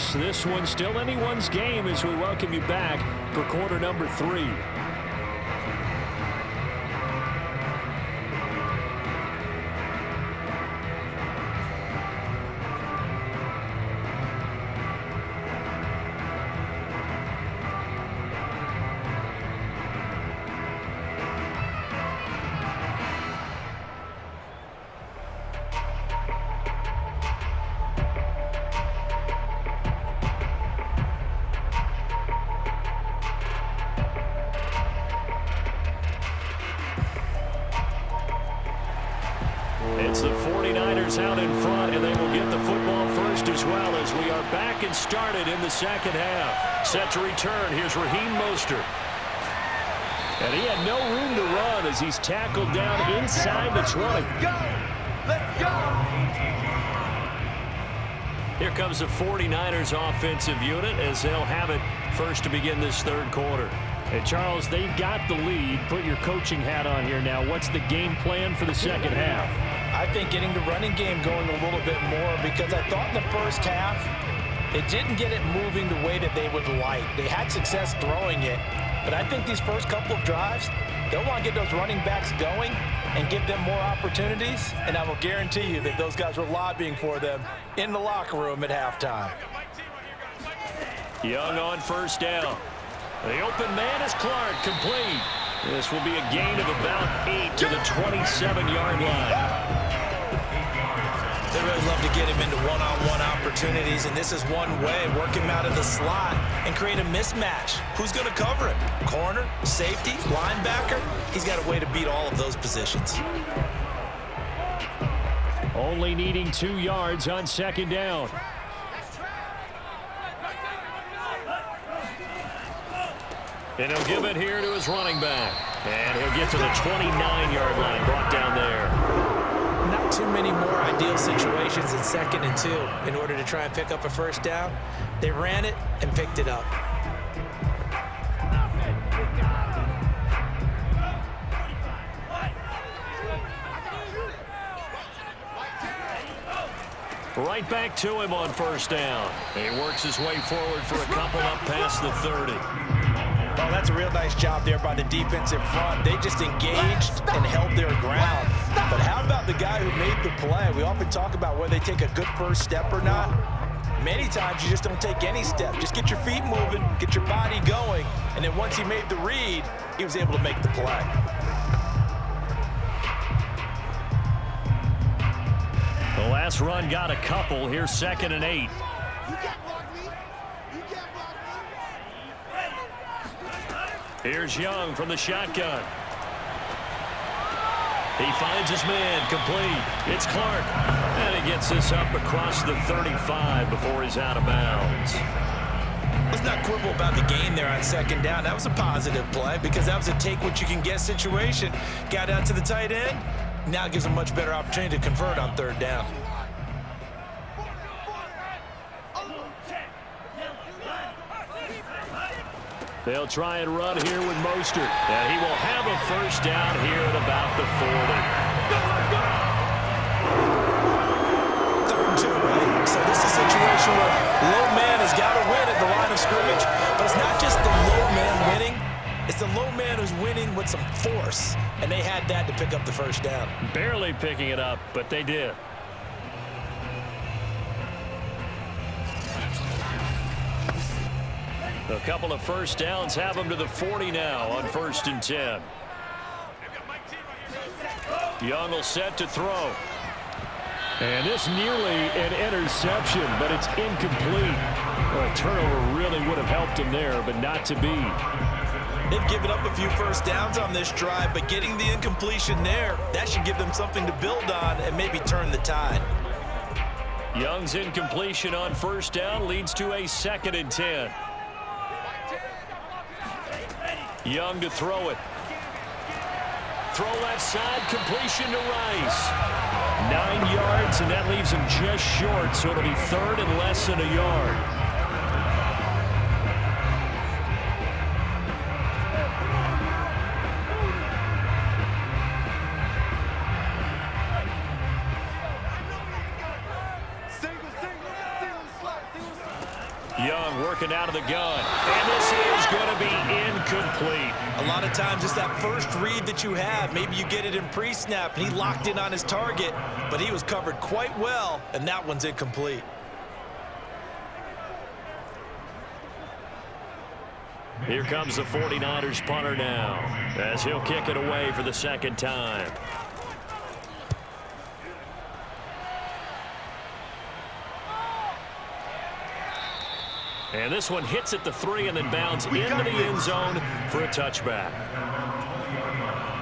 close. This one's still anyone's game as we welcome you back for quarter number 3. It's the 49ers out in front, and they will get the football first as well as we are back and started in the second half. Set to return. Here's Raheem Mostert. And he had no room to run as he's tackled down inside the 20. Let's go! Let's go! Here comes the 49ers offensive unit as they'll have it first to begin this third quarter. And Charles, they've got the lead. Put your coaching hat on here now. What's the game plan for the second half? I think getting the running game going a little bit more, because I thought in the first half it didn't get it moving the way that they would like. They had success throwing it, but I think these first couple of drives, they'll want to get those running backs going and give them more opportunities, and I will guarantee you that those guys were lobbying for them in the locker room at halftime. Young on first down. The open man is Clark, complete. This will be a gain of about 8 to the 27-yard line. They really love to get him into one-on-one opportunities, and this is one way. Work him out of the slot and create a mismatch. Who's going to cover it? Corner, safety, linebacker? He's got a way to beat all of those positions. Only needing 2 yards on second down. And he'll give it here to his running back. And he'll get to the 29-yard line, brought down there. Not too many more ideal situations in 2nd and 2 in order to try and pick up a first down. They ran it and picked it up. Right back to him on first down. He works his way forward for a couple up past the 30. Oh, that's a real nice job there by the defensive front. They just engaged and held their ground. But how about the guy who made the play? We often talk about whether they take a good first step or not. Many times you just don't take any step. Just get your feet moving, get your body going, and then once he made the read, he was able to make the play. The last run got a couple. Here's 2nd and 8. Here's Young from the shotgun. He finds his man, complete. It's Clark. And he gets this up across the 35 before he's out of bounds. Let's not quibble about the gain there on second down. That was a positive play because that was a take-what-you-can-get situation. Got out to the tight end. Now it gives him a much better opportunity to convert on third down. They'll try and run here with Mostert. And he will have a first down here at about the 40. 3rd and 2, right? So this is a situation where low man has got to win at the line of scrimmage. But it's not just the low man winning. It's the low man who's winning with some force. And they had that to pick up the first down. Barely picking it up, but they did. A couple of first downs have them to the 40 now on 1st and 10. Young will set to throw. And this nearly an interception, but it's incomplete. Well, a turnover really would have helped him there, but not to be. They've given up a few first downs on this drive, but getting the incompletion there, that should give them something to build on and maybe turn the tide. Young's incompletion on first down leads to a 2nd and 10. Young to throw it. Throw left side, completion to Rice. 9 yards, and that leaves him just short, so it'll be 3rd and less than a yard. Young working out of the gun. And this is going to be incomplete. A lot of times it's that first read that you have. Maybe you get it in pre-snap, and he locked in on his target, but he was covered quite well, and that one's incomplete. Here comes the 49ers punter now, as he'll kick it away for the second time. And this one hits at the 3 and then bounds into the end zone for a touchback.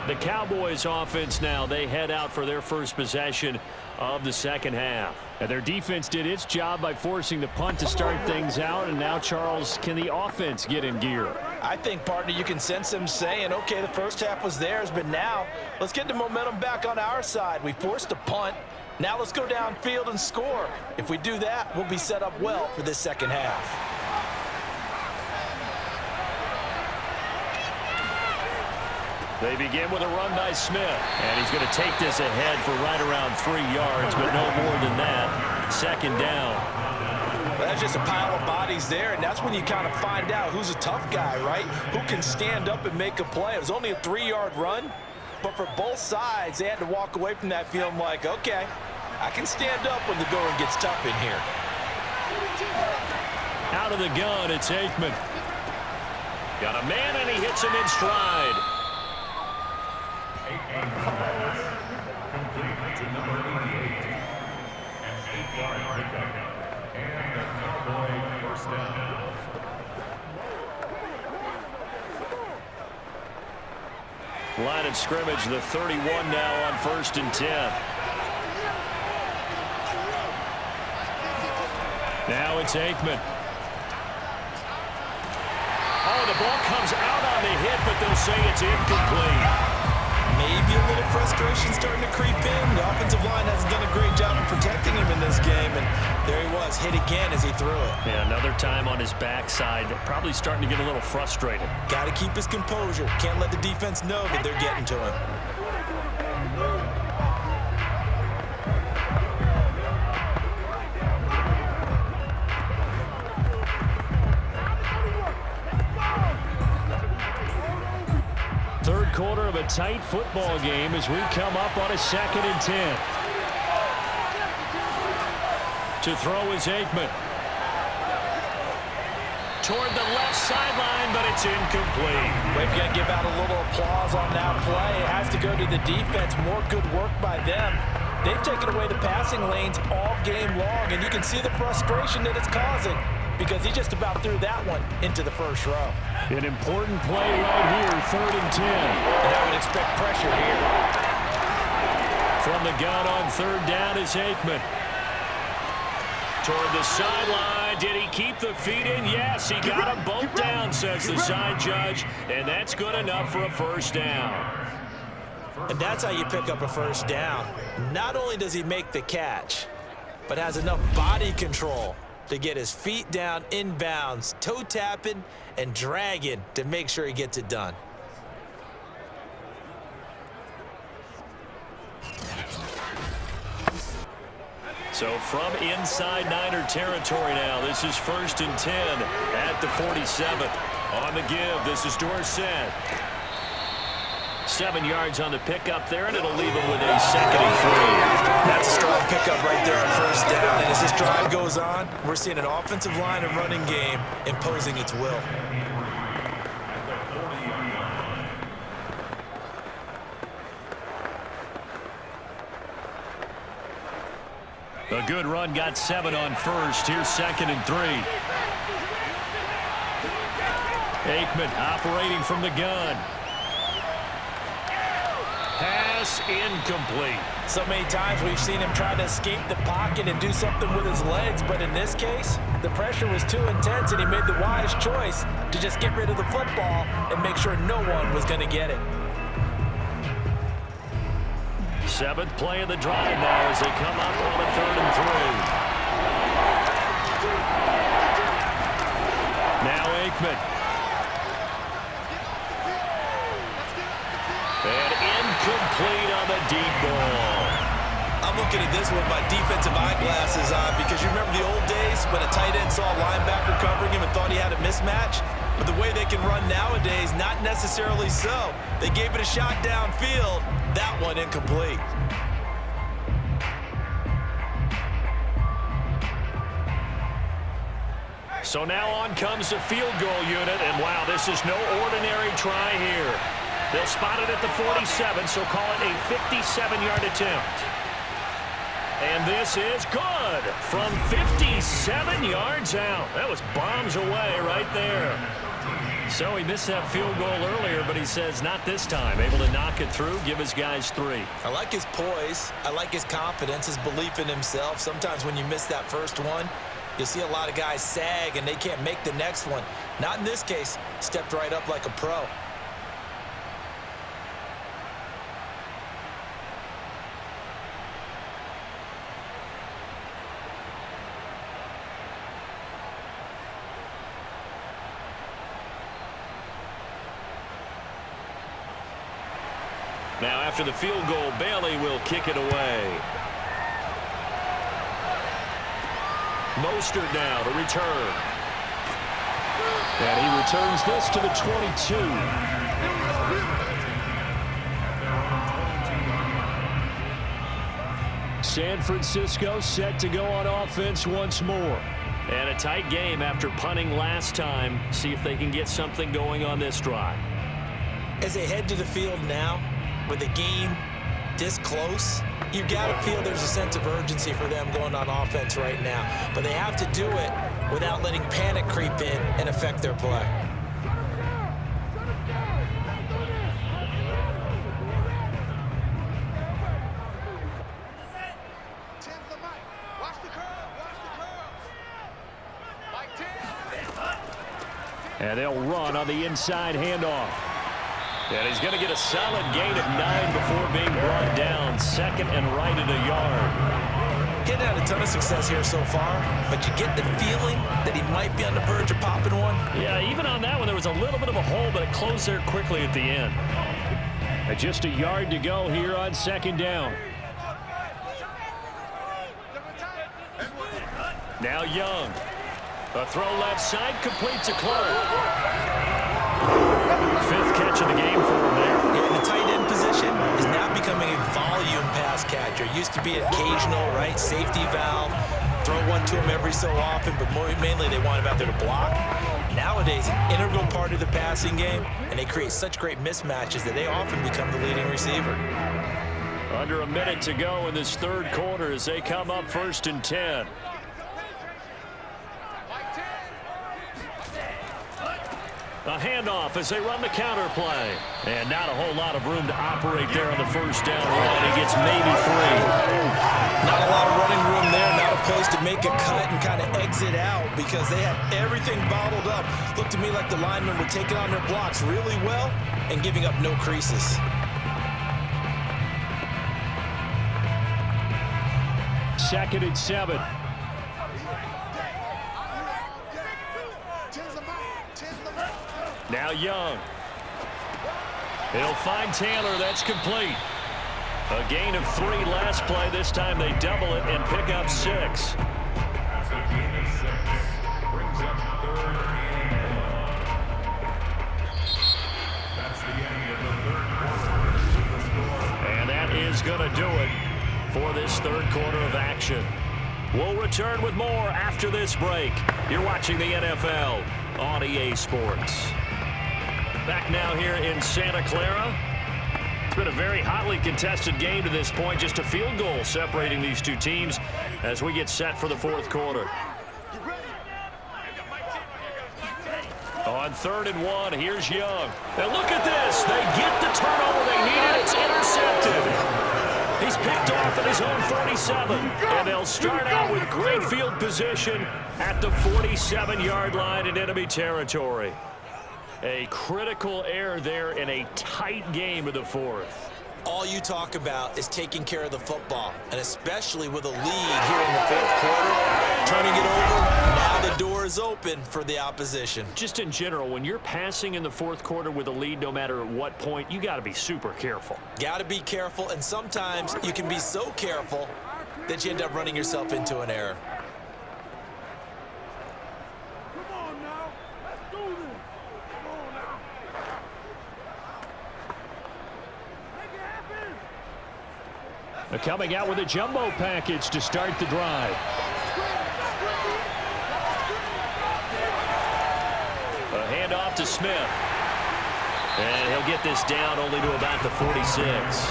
The Cowboys offense now, they head out for their first possession of the second half. And their defense did its job by forcing the punt to start things out. And now, Charles, can the offense get in gear? I think, partner, you can sense them saying, okay, the first half was theirs, but now let's get the momentum back on our side. We forced a punt. Now let's go downfield and score. If we do that, we'll be set up well for this second half. They begin with a run by Smith. And he's going to take this ahead for right around 3 yards, but no more than that. Second down. Well, that's just a pile of bodies there, and that's when you kind of find out who's a tough guy, right? Who can stand up and make a play. It was only a 3-yard run, but for both sides, they had to walk away from that feeling like, okay, I can stand up when the going gets tough in here. Out of the gun, it's Aikman. Got a man, and he hits him in stride. Complete to number 88. An 8-yard pickup. And a Cowboy first down. Line of scrimmage, the 31 now on 1st and 10. Now it's Aikman. Oh, the ball comes out on the hit, but they'll say it's incomplete. Maybe a little frustration starting to creep in. The offensive line hasn't done a great job of protecting him in this game, and there he was, hit again as he threw it. Yeah, another time on his backside, probably starting to get a little frustrated. Got to keep his composure. Can't let the defense know that they're getting to him. Third quarter of a tight football game as we come up on a 2nd and 10. To throw is Aikman. Toward the left sideline, but it's incomplete. We've got to give out a little applause on that play. It has to go to the defense. More good work by them. They've taken away the passing lanes all game long, and you can see the frustration that it's causing because he just about threw that one into the first row. An important play right here, 3rd and 10. And I would expect pressure here. From the gun on 3rd down is Aikman. Toward the sideline. Did he keep the feet in? Yes, he got them both down, says the side judge. And that's good enough for a first down. And that's how you pick up a first down. Not only does he make the catch, but has enough body control to get his feet down inbounds, toe tapping and dragging to make sure he gets it done. So from inside Niner territory now, this is 1st and 10 at the 47. On the give, this is Dorsett. 7 yards on the pickup there, and it'll leave him with a 2nd and 3. That's a strong pickup right there on first down. And as this drive goes on, we're seeing an offensive line and running game imposing its will. A good run, got 7 on first. Here's 2nd and 3. Aikman operating from the gun. Pass incomplete. So many times we've seen him try to escape the pocket and do something with his legs, but in this case, the pressure was too intense and he made the wise choice to just get rid of the football and make sure no one was going to get it. 7th play of the drive now as they come up on a 3rd and 3. Now Aikman. And incomplete on the deep ball. I'm looking at this with my defensive eyeglasses on because you remember the old days when a tight end saw a linebacker covering him and thought he had a mismatch? But the way they can run nowadays, not necessarily so. They gave it a shot downfield. That one incomplete. So now on comes the field goal unit, and wow, this is no ordinary try here. They'll spot it at the 47, so call it a 57-yard attempt. And this is good from 57 yards out. That was bombs away right there. So he missed that field goal earlier, but he says not this time. Able to knock it through, give his guys 3. I like his poise. I like his confidence, his belief in himself. Sometimes when you miss that first one, you'll see a lot of guys sag and they can't make the next one. Not in this case. Stepped right up like a pro. Now after the field goal, Bailey will kick it away. Mostert now to return. And he returns this to the 22. San Francisco set to go on offense once more. And a tight game after punting last time. See if they can get something going on this drive. As they head to the field now, with the game this close, you got to feel there's a sense of urgency for them going on offense right now. But they have to do it without letting panic creep in and affect their play. And they'll run on the inside handoff. And he's going to get a solid gain of 9 before being brought down. Second and right at a yard. Getting had a ton of success here so far, but you get the feeling that he might be on the verge of popping one. Yeah, even on that one, there was a little bit of a hole, but it closed there quickly at the end. And just a yard to go here on second down. Now Young. A throw left side, complete to Clark. 5th catch of the game for him there. Yeah, the tight end position is now becoming a volume pass catcher. Used to be an occasional, right, safety valve. Throw one to him every so often, but mainly they want him out there to block. Nowadays, an integral part of the passing game, and they create such great mismatches that they often become the leading receiver. Under a minute to go in this third quarter as they come up 1st and 10. A handoff as they run the counter play. And not a whole lot of room to operate there on the first down run. He gets maybe 3. Not a lot of running room there. Not a place to make a cut and kind of exit out because they had everything bottled up. Looked to me like the linemen were taking on their blocks really well and giving up no creases. Second and 7. Now Young. He'll find Taylor. That's complete. A gain of 3 last play. This time they double it and pick up 6. That's a gain of 6. Brings up 3rd and 1. That's the end of the 3rd quarter. And that is going to do it for this 3rd quarter of action. We'll return with more after this break. You're watching the NFL on EA Sports. Back now here in Santa Clara. It's been a very hotly contested game to this point. Just a field goal separating these two teams as we get set for the 4th quarter. On 3rd and 1, here's Young. And look at this. They get the turnover they needed. It's intercepted. He's picked off at his own 47. And they'll start out with great field position at the 47-yard line in enemy territory. A critical error there in a tight game of the 4th. All you talk about is taking care of the football, and especially with a lead here in the 4th quarter, turning it over, now the door is open for the opposition. Just in general, when you're passing in the 4th quarter with a lead, no matter at what point, you got to be super careful. Got to be careful, and sometimes you can be so careful that you end up running yourself into an error. They're coming out with a jumbo package to start the drive. A handoff to Smith. And he'll get this down only to about the 46.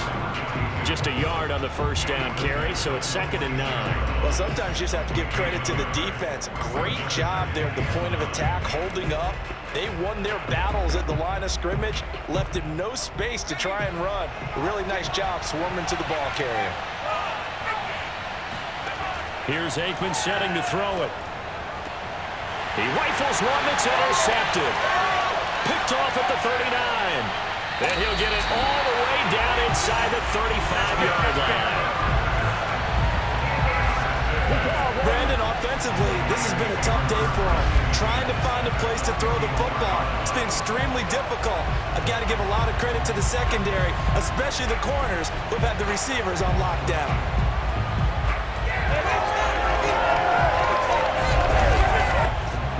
Just a yard on the first down carry, so it's 2nd and 9. Well, sometimes you just have to give credit to the defense. Great job there at the point of attack, holding up. They won their battles at the line of scrimmage, left him no space to try and run. A really nice job swarming to the ball carrier. Here's Aikman setting to throw it. He rifles one that's intercepted. Picked off at the 39. And he'll get it all the way down inside the 35-yard line. Brandon, offensively, this has been a tough day for him. Trying to find a place to throw the football. It's been extremely difficult. I've got to give a lot of credit to the secondary, especially the corners who've had the receivers on lockdown.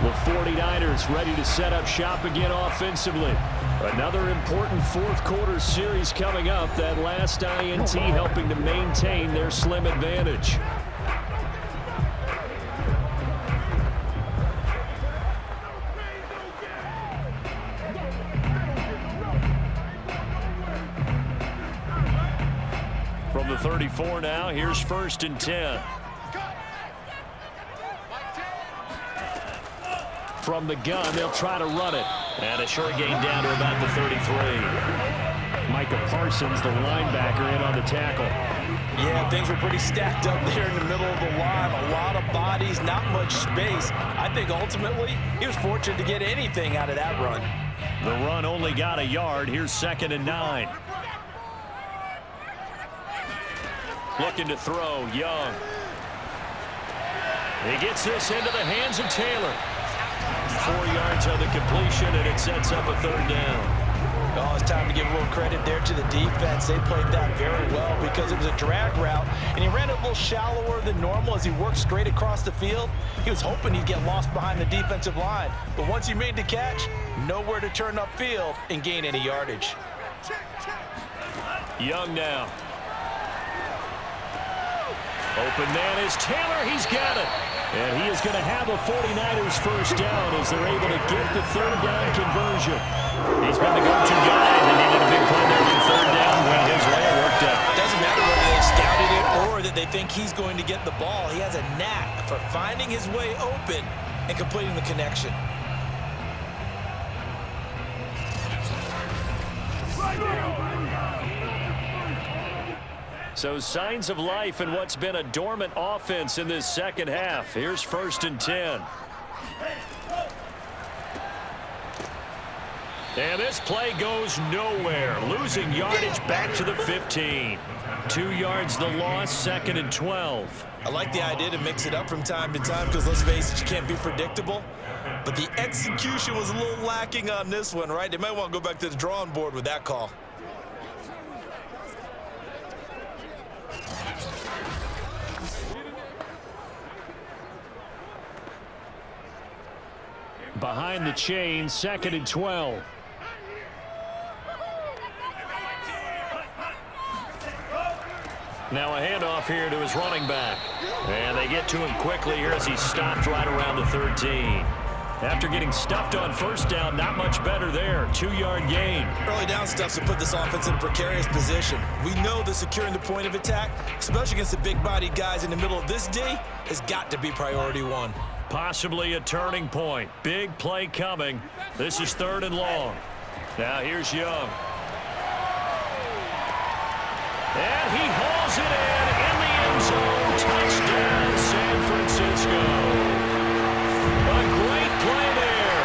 The 49ers ready to set up shop again offensively. Another important fourth-quarter series coming up. That last INT helping to maintain their slim advantage. From the 34 now, here's 1st and 10. From the gun, they'll try to run it. And a short gain down to about the 33. Micah Parsons, the linebacker, in on the tackle. Yeah, things were pretty stacked up there in the middle of the line. A lot of bodies, not much space. I think ultimately he was fortunate to get anything out of that run. The run only got a yard. Here's 2nd and 9. Looking to throw, Young. He gets this into the hands of Taylor. 4 yards on the completion, and it sets up a 3rd down. Oh, it's time to give a little credit there to the defense. They played that very well because it was a drag route, and he ran it a little shallower than normal as he worked straight across the field. He was hoping he'd get lost behind the defensive line, but once he made the catch, nowhere to turn upfield and gain any yardage. Young now. Open man is Taylor. He's got it. And he is going to have a 49ers first down as they're able to get the 3rd down conversion. He's been the go-to guy. They needed a big play there on 3rd down when his way worked out. Doesn't matter whether they scouted it or that they think he's going to get the ball. He has a knack for finding his way open and completing the connection. So signs of life in what's been a dormant offense in this second half. Here's 1st and 10. And this play goes nowhere. Losing yardage back to the 15. 2 yards the loss, 2nd and 12. I like the idea to mix it up from time to time because, let's face it, you can't be predictable. But the execution was a little lacking on this one, right? They might want to go back to the drawing board with that call. Behind the chain, 2nd and 12. Now a handoff here to his running back. And they get to him quickly here as he's stopped right around the 13. After getting stuffed on 1st down, not much better there. 2-yard gain. Early down stuff to put this offense in a precarious position. We know that securing the point of attack, especially against the big-bodied guys in the middle of this day, has got to be priority 1. Possibly a turning point. Big play coming. This is 3rd and long. Now here's Young. And he hauls it in the end zone. Touchdown, San Francisco. A great play there.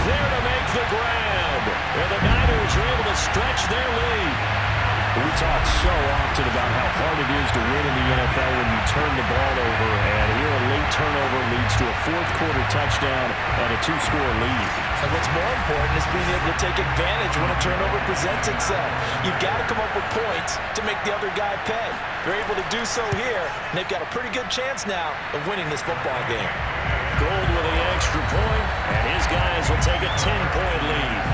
There to make the grab. And the Niners are able to stretch their lead. We talk so often about how hard it is to win in the NFL when you turn the ball over, and here a late turnover leads to a fourth-quarter touchdown and a two-score lead. And what's more important is being able to take advantage when a turnover presents itself. You've got to come up with points to make the other guy pay. They're able to do so here, and they've got a pretty good chance now of winning this football game. Gold with the extra point, and his guys will take a 10-point lead.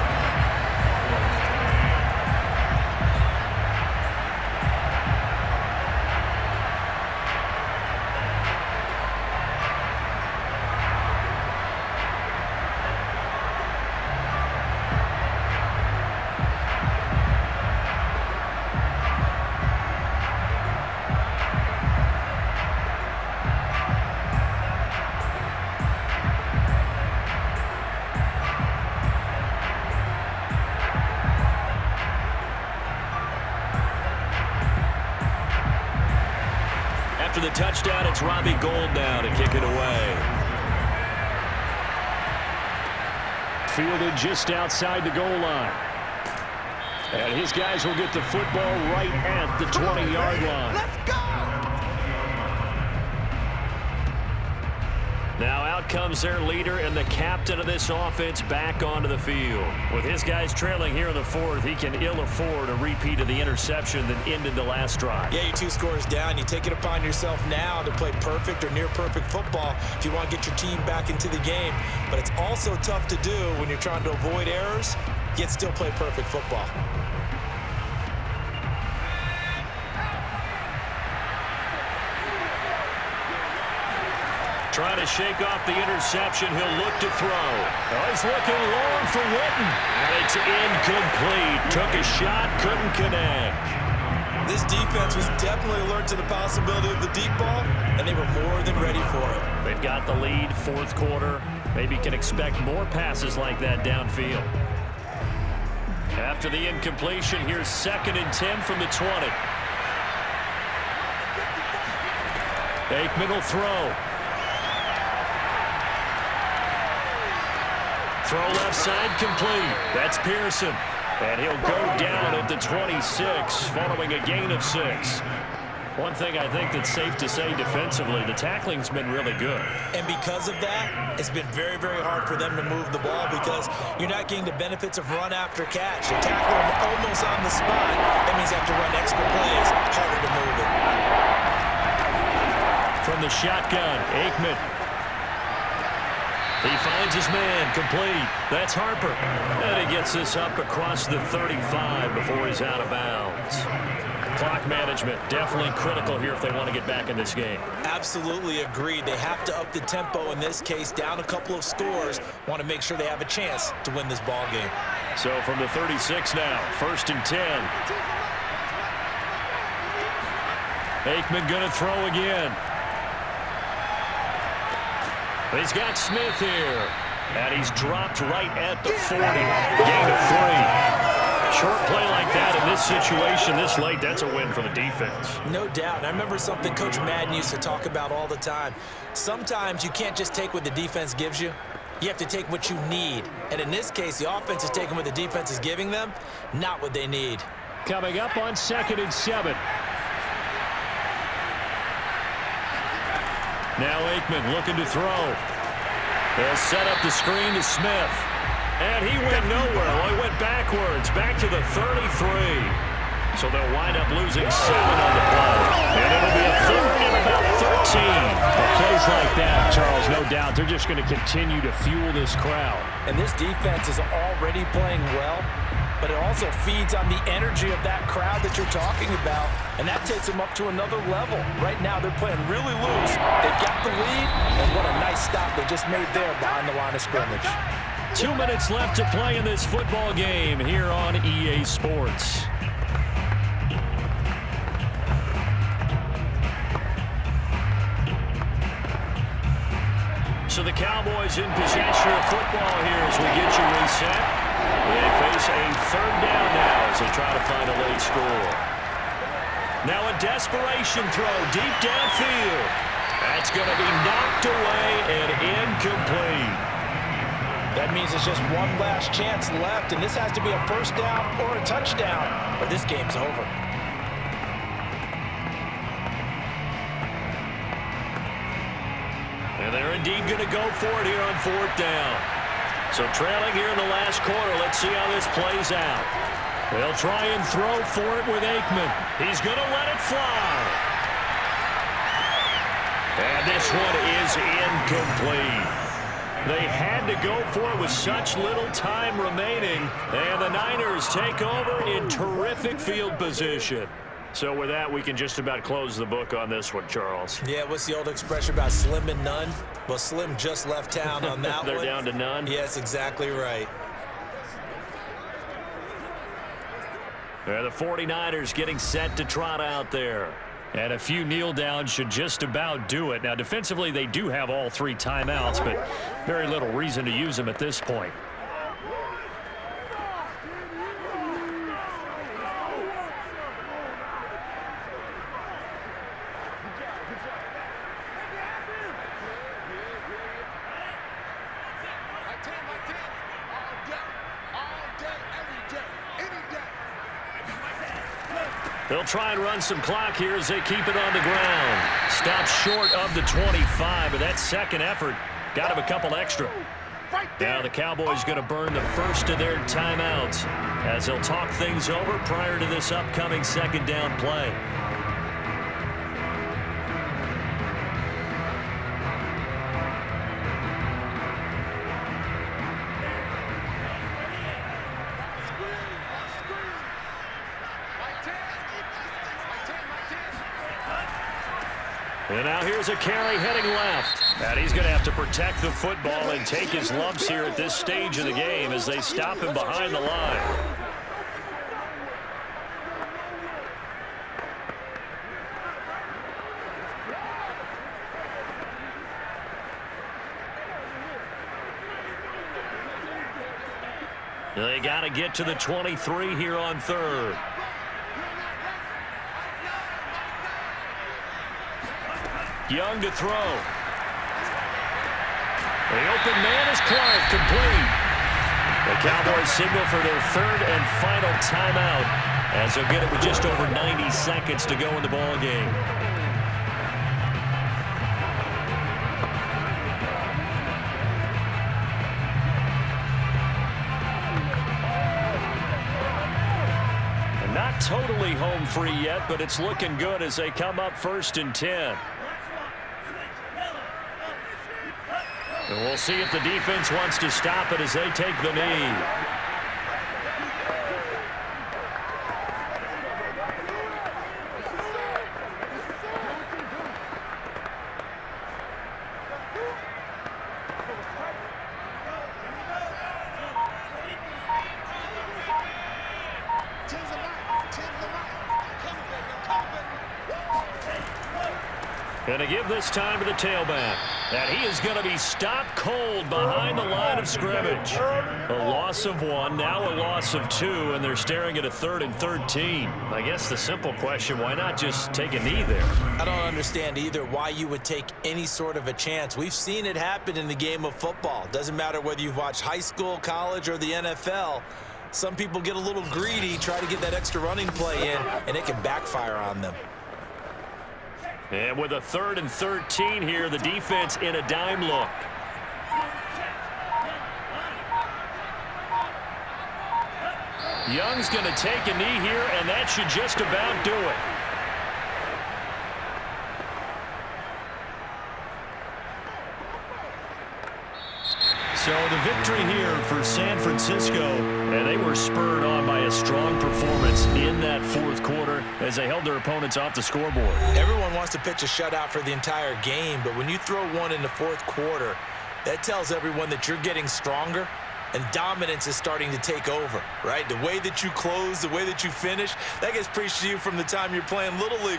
After the touchdown, it's Robbie Gould now to kick it away. Fielded just outside the goal line. And his guys will get the football right at the 20-yard line. Let's go! Now out comes their leader and the captain of this offense back onto the field. With his guys trailing here in the fourth, he can ill afford a repeat of the interception that ended the last drive. Yeah, you're 2 scores down. You take it upon yourself now to play perfect or near perfect football if you want to get your team back into the game. But it's also tough to do when you're trying to avoid errors, yet still play perfect football. Trying to shake off the interception. He'll look to throw. Oh, he's looking long for Witten. And it's incomplete. Took a shot, couldn't connect. This defense was definitely alert to the possibility of the deep ball, and they were more than ready for it. They've got the lead, fourth quarter. Maybe can expect more passes like that downfield. After the incompletion, here's 2nd and 10 from the 20. Aikman will throw. Throw left side complete. That's Pearson. And he'll go down at the 26 following a gain of 6. One thing I think that's safe to say defensively, the tackling's been really good. And because of that, it's been very, very hard for them to move the ball because you're not getting the benefits of run after catch. You're tackling them almost on the spot. That means you have to run extra plays, harder to move it. From the shotgun, Aikman. He finds his man, complete. That's Harper. And he gets this up across the 35 before he's out of bounds. Clock management, definitely critical here if they want to get back in this game. Absolutely agreed. They have to up the tempo in this case, down a couple of scores. Want to make sure they have a chance to win this ball game. So from the 36 now, 1st and 10. Aikman going to throw again. He's got Smith here, and he's dropped right at the 40. Gain of 3. Short play like that in this situation this late, that's a win for the defense. No doubt. And I remember something Coach Madden used to talk about all the time. Sometimes you can't just take what the defense gives you. You have to take what you need. And in this case, the offense is taking what the defense is giving them, not what they need. Coming up on 2nd and 7. Now Aikman looking to throw. They'll set up the screen to Smith. And he went nowhere. Well, he went backwards, back to the 33. So they'll wind up losing 7 on the play. And it'll be a 3rd and about 13. Well, plays like that, Charles, no doubt, they're just going to continue to fuel this crowd. And this defense is already playing well, but it also feeds on the energy of that crowd that you're talking about, and that takes them up to another level. Right now, they're playing really loose. They've got the lead, and what a nice stop they just made there behind the line of scrimmage. 2 minutes left to play in this football game here on EA Sports. So the Cowboys in possession of football here as we get you reset. They face a 3rd down now as they try to find a late score. Now a desperation throw deep downfield. That's going to be knocked away and incomplete. That means there's just one last chance left, and this has to be a 1st down or a touchdown, or this game's over. They're indeed going to go for it here on 4th down. So trailing here in the last quarter. Let's see how this plays out. They'll try and throw for it with Aikman. He's going to let it fly. And this one is incomplete. They had to go for it with such little time remaining. And the Niners take over in terrific field position. So with that, we can just about close the book on this one, Charles. Yeah, what's the old expression about slim and none? Well, Slim just left town on that They're one. down to none? Yes, exactly right. The 49ers getting set to trot out there. And a few kneel downs should just about do it. Now, defensively, they do have all 3 timeouts, but very little reason to use them at this point. They'll try and run some clock here as they keep it on the ground. Stops short of the 25, but that second effort got him a couple extra. Now the Cowboys going to burn the first of their timeouts as they'll talk things over prior to this upcoming 2nd down play. And now here's a carry heading left. And he's going to have to protect the football and take his lumps here at this stage of the game as they stop him behind the line. They got to get to the 23 here on 3rd. Young to throw. The open man is Clark, complete. The Cowboys signal for their 3rd and final timeout as they'll get it with just over 90 seconds to go in the ball game. And not totally home free yet, but it's looking good as they come up 1st and 10. And we'll see if the defense wants to stop it as they take the knee. Going to give this time to the tailback. And he is going to be stopped cold behind the line of scrimmage. A loss of 1, now a loss of 2, and they're staring at a 3rd and 13. I guess the simple question, why not just take a knee there? I don't understand either why you would take any sort of a chance. We've seen it happen in the game of football. Doesn't matter whether you've watched high school, college, or the NFL. Some people get a little greedy, try to get that extra running play in, and it can backfire on them. And with a 3rd and 13 here, the defense in a dime look. Young's going to take a knee here, and that should just about do it. So the victory here for San Francisco, and they were spurred on by a strong performance in that 4th quarter as they held their opponents off the scoreboard. Everyone wants to pitch a shutout for the entire game, but when you throw one in the 4th quarter, that tells everyone that you're getting stronger and dominance is starting to take over, right? The way that you close, the way that you finish, that gets preached to you from the time you're playing Little League